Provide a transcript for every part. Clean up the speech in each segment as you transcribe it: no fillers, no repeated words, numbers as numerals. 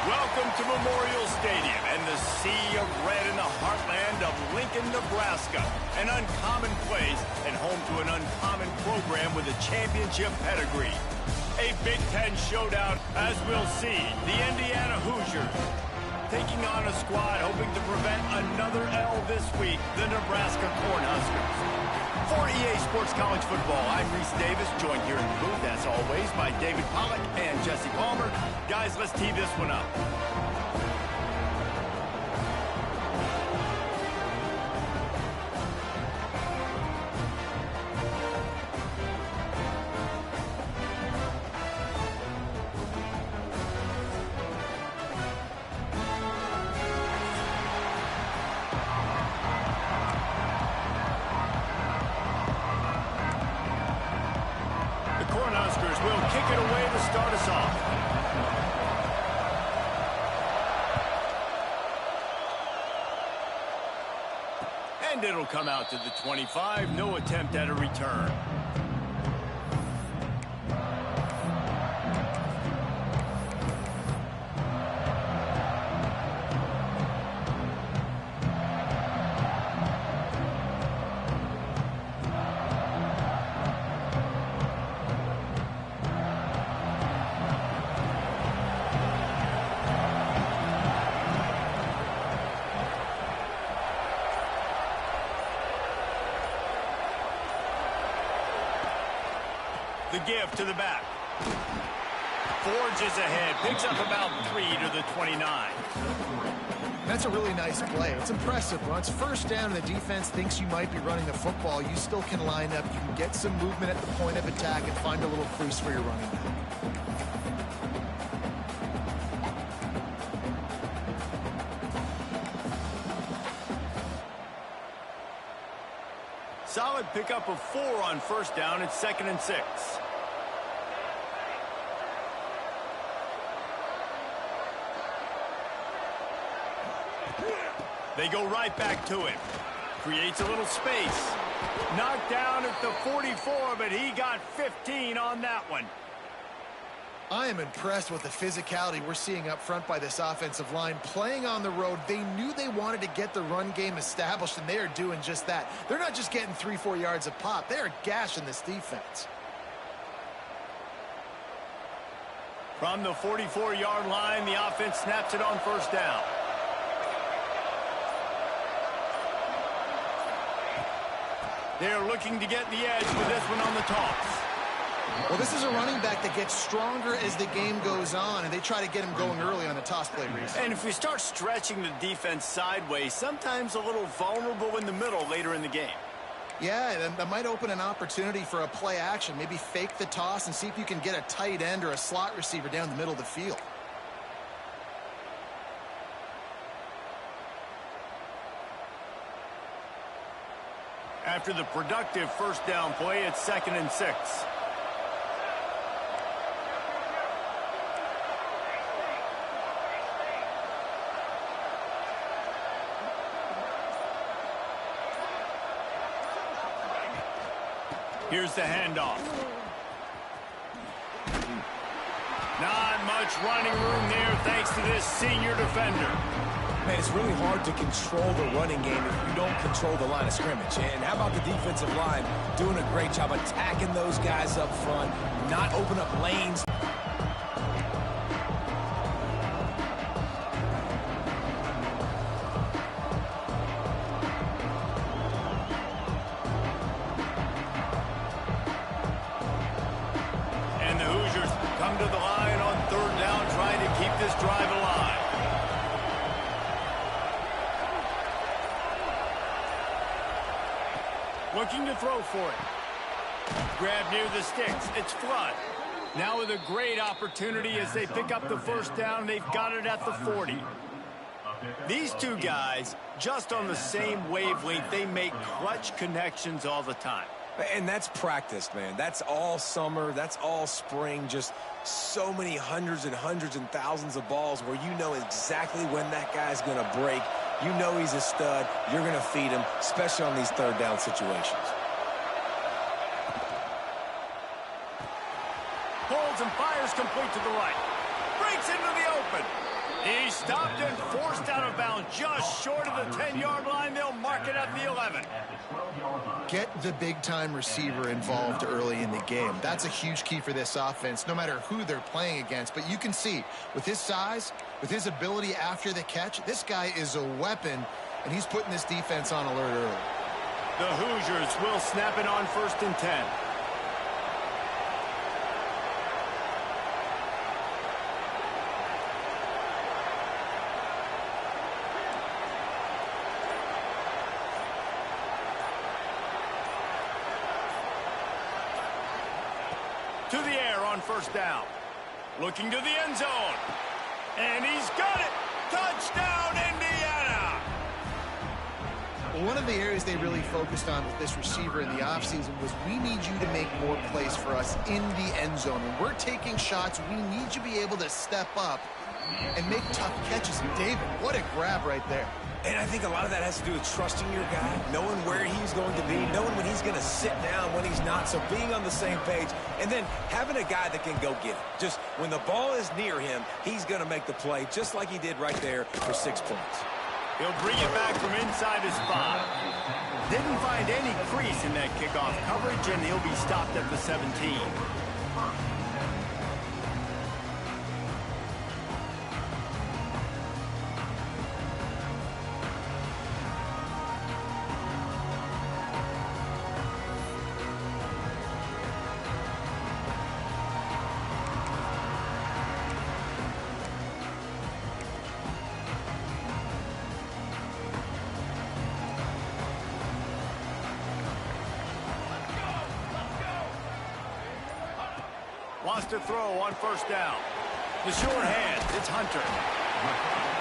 Welcome to Memorial Stadium and the sea of red in the heartland of Lincoln, Nebraska. An uncommon place and home to an uncommon program with a championship pedigree. A Big Ten showdown, as we'll see, the Indiana Hoosiers taking on a squad hoping to prevent another L this week, the Nebraska Cornhuskers. For EA Sports College Football, I'm Reese Davis, joined here in the booth, as always, by David Pollack and Jesse Palmer. Guys, let's tee this one up. Cornhuskers will kick it away to start us off. And it'll come out to the 25. No attempt at a return. The give to the back. Forges ahead. Picks up about 3 to the 29. That's a really nice play. It's impressive. Once first down and the defense thinks you might be running the football, you still can line up. You can get some movement at the point of attack and find a little crease for your running back. Solid pickup of 4 on first down. It's 2nd and 6. They go right back to him. Creates a little space. Knocked down at the 44, but he got 15 on that one. I am impressed with the physicality we're seeing up front by this offensive line. Playing on the road, they knew they wanted to get the run game established, and they are doing just that. They're not just getting 3-4 yards a pop. They are gashing this defense. From the 44-yard line, the offense snaps it on first down. They're looking to get the edge with this one on the toss. Well, this is a running back that gets stronger as the game goes on, and they try to get him going early on the toss play, Reese. And if we start stretching the defense sideways, sometimes a little vulnerable in the middle later in the game. Yeah, that might open an opportunity for a play action. Maybe fake the toss and see if you can get a tight end or a slot receiver down the middle of the field. After the productive first down play, it's 2nd and 6. Here's the handoff. Not much running room there thanks to this senior defender. Man, it's really hard to control the running game if you don't control the line of scrimmage. And how about the defensive line doing a great job attacking those guys up front, not open up lanes. And the Hoosiers come to the line on third down, trying to keep this drive alive. Looking to throw for it. Grab near the sticks. It's Flood. Now with a great opportunity as they pick up the first down. They've got it at the 40. These two guys, just on the same wavelength, they make clutch connections all the time. And that's practice, man. That's all summer. That's all spring. Just so many hundreds and thousands of balls where you know exactly when that guy's going to break. You know he's a stud. You're going to feed him, especially on these third down situations. Holds and fires complete to the right. Breaks into the open. He stopped and forced out of bounds just short of the 10-yard line. They'll mark it at the 11. Get the big-time receiver involved early in the game. That's a huge key for this offense, no matter who they're playing against. But you can see, with his size, with his ability after the catch, this guy is a weapon, and he's putting this defense on alert early. The Hoosiers will snap it on 1st and 10. To the air on 1st down. Looking to the end zone. And he's got it. Touchdown, Indiana! One of the areas they really focused on with this receiver in the offseason was we need you to make more plays for us in the end zone. When we're taking shots, we need you to be able to step up and make tough catches. And David, what a grab right there. And I think a lot of that has to do with trusting your guy, knowing where he's going to be, knowing when he's going to sit down, when he's not. So being on the same page, and then having a guy that can go get it. Just when the ball is near him, he's going to make the play, just like he did right there for 6 points. He'll bring it back from inside his 5. Didn't find any crease in that kickoff coverage, and he'll be stopped at the 17. Wants to throw on 1st down. The short hand, it's Hunter.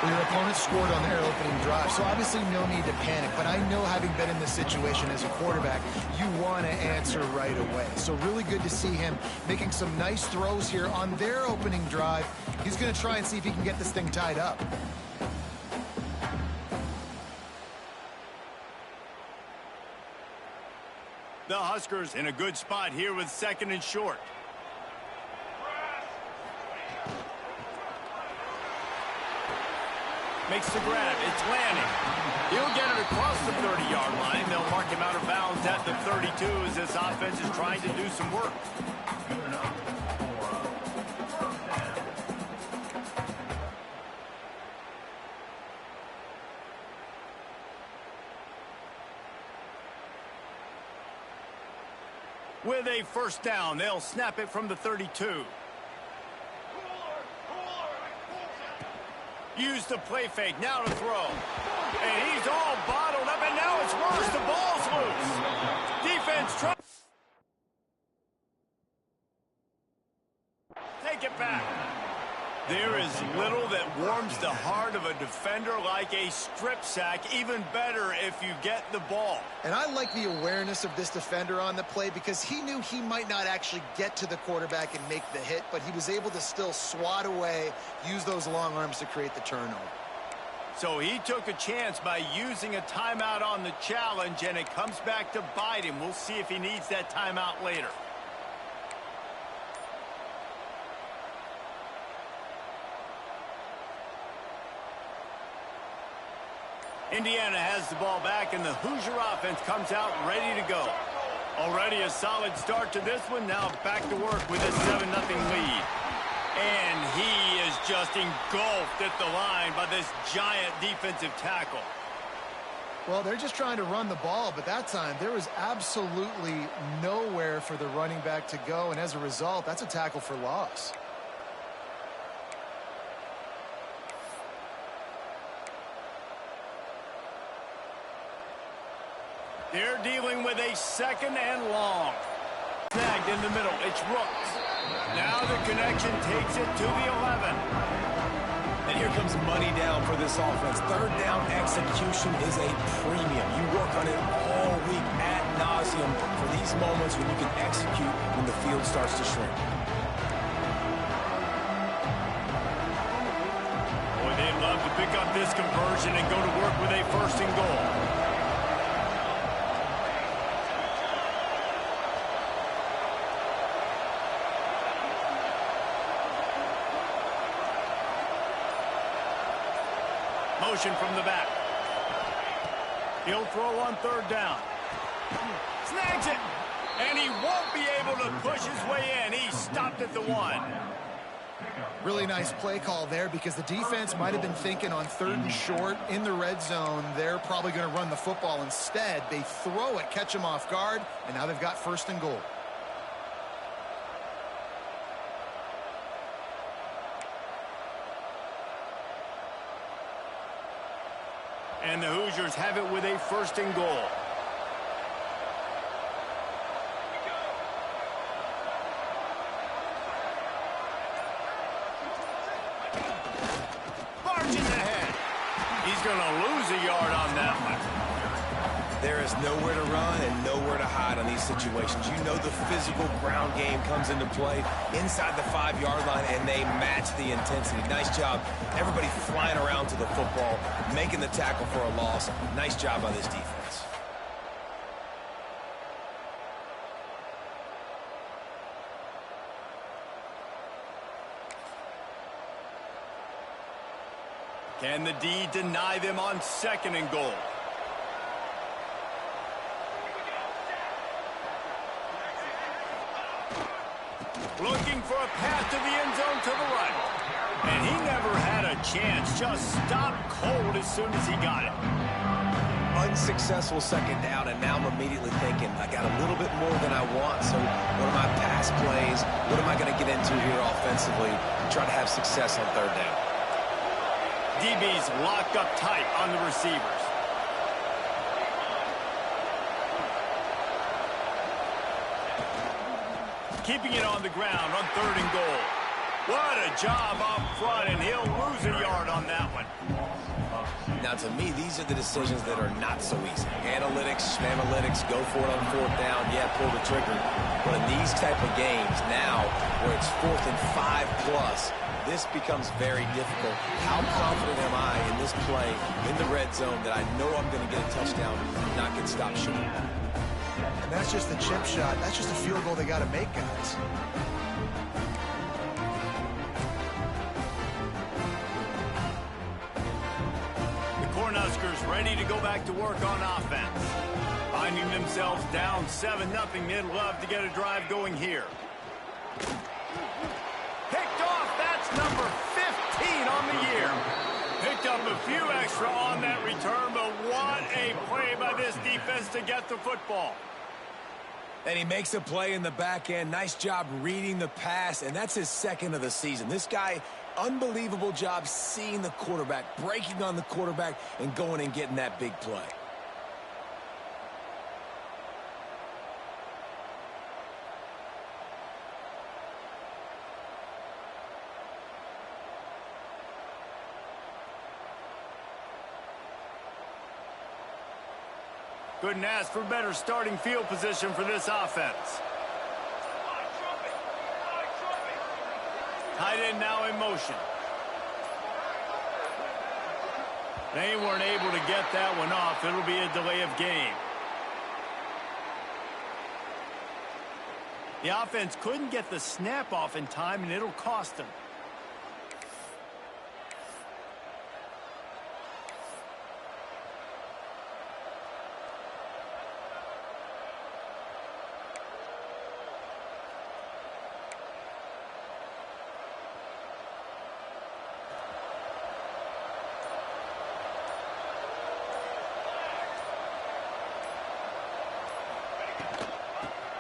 Well, your opponent scored on their opening drive, so obviously no need to panic. But I know, having been in this situation as a quarterback, you want to answer right away. So really good to see him making some nice throws here on their opening drive. He's going to try and see if he can get this thing tied up. The Huskers in a good spot here with 2nd and short. Makes the grab. It's Lanning. He'll get it across the 30-yard line. They'll mark him out of bounds at the 32 as this offense is trying to do some work. With a 1st down, they'll snap it from the 32. Use the play fake, now to throw. And he's all bottled up, and now it's worse. The ball's loose. Defense tries. Take it back. There is little that warms the heart of a defender like a strip sack. Even better if you get the ball. And I like the awareness of this defender on the play because he knew he might not actually get to the quarterback and make the hit, but he was able to still swat away, use those long arms to create the turnover. So he took a chance by using a timeout on the challenge, and it comes back to bite him. We'll see if he needs that timeout later. Indiana has the ball back, and the Hoosier offense comes out ready to go. Already a solid start to this one. Now back to work with a 7-0 lead. And he is just engulfed at the line by this giant defensive tackle. Well, they're just trying to run the ball, but that time there was absolutely nowhere for the running back to go, and as a result, that's a tackle for loss. They're dealing with a 2nd and long. Snagged in the middle. It's Rooks. Now the connection takes it to the 11. And here comes money down for this offense. 3rd down execution is a premium. You work on it all week ad nauseum for these moments when you can execute when the field starts to shrink. Boy, they'd love to pick up this conversion and go to work with a 1st and goal. Motion from the back. He'll throw on 3rd down. Snags it. And he won't be able to push his way in. He stopped at the 1. Really nice play call there because the defense might have been thinking on 3rd and short in the red zone. They're probably going to run the football instead. They throw it, catch him off guard, and now they've got 1st and goal. And the Hoosiers have it with a 1st and goal. Barges ahead. He's going to lose a yard on that one. There is nowhere to run and nowhere to hide on these situations. You know the physical ground game comes into play inside the 5-yard line, and they match the intensity. Nice job. Everybody flying around to the football, making the tackle for a loss. Nice job by this defense. Can the D deny them on 2nd and goal? Looking for a path to the end zone to the right. And he never had a chance. Just stopped cold as soon as he got it. Unsuccessful 2nd down, and now I'm immediately thinking, I got a little bit more than I want, so what are my pass plays? What am I going to get into here offensively to try to have success on 3rd down? DB's locked up tight on the receivers. Keeping it on the ground on 3rd and goal. What a job up front, and he'll lose a yard on that one. Now, to me, these are the decisions that are not so easy. Analytics, go for it on 4th down, yeah, pull the trigger. But in these type of games now, where it's 4th and 5+, this becomes very difficult. How confident am I in this play in the red zone that I know I'm going to get a touchdown and not get stopped short? And that's just the chip shot. That's just a field goal they got to make, guys. The Cornhuskers ready to go back to work on offense. Finding themselves down 7-0, they'd love to get a drive going here. Picked off, that's number 15 on the year. Picked up a few extra on that return, but what a play by this defense to get the football. And he makes a play in the back end. Nice job reading the pass, and that's his 2nd of the season. This guy, unbelievable job seeing the quarterback, breaking on the quarterback, and going and getting that big play. Couldn't ask for better starting field position for this offense. Tight end now in motion. They weren't able to get that one off. It'll be a delay of game. The offense couldn't get the snap off in time, and it'll cost them.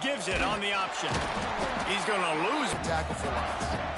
Gives it on the option. He's going to lose. Tackle for loss.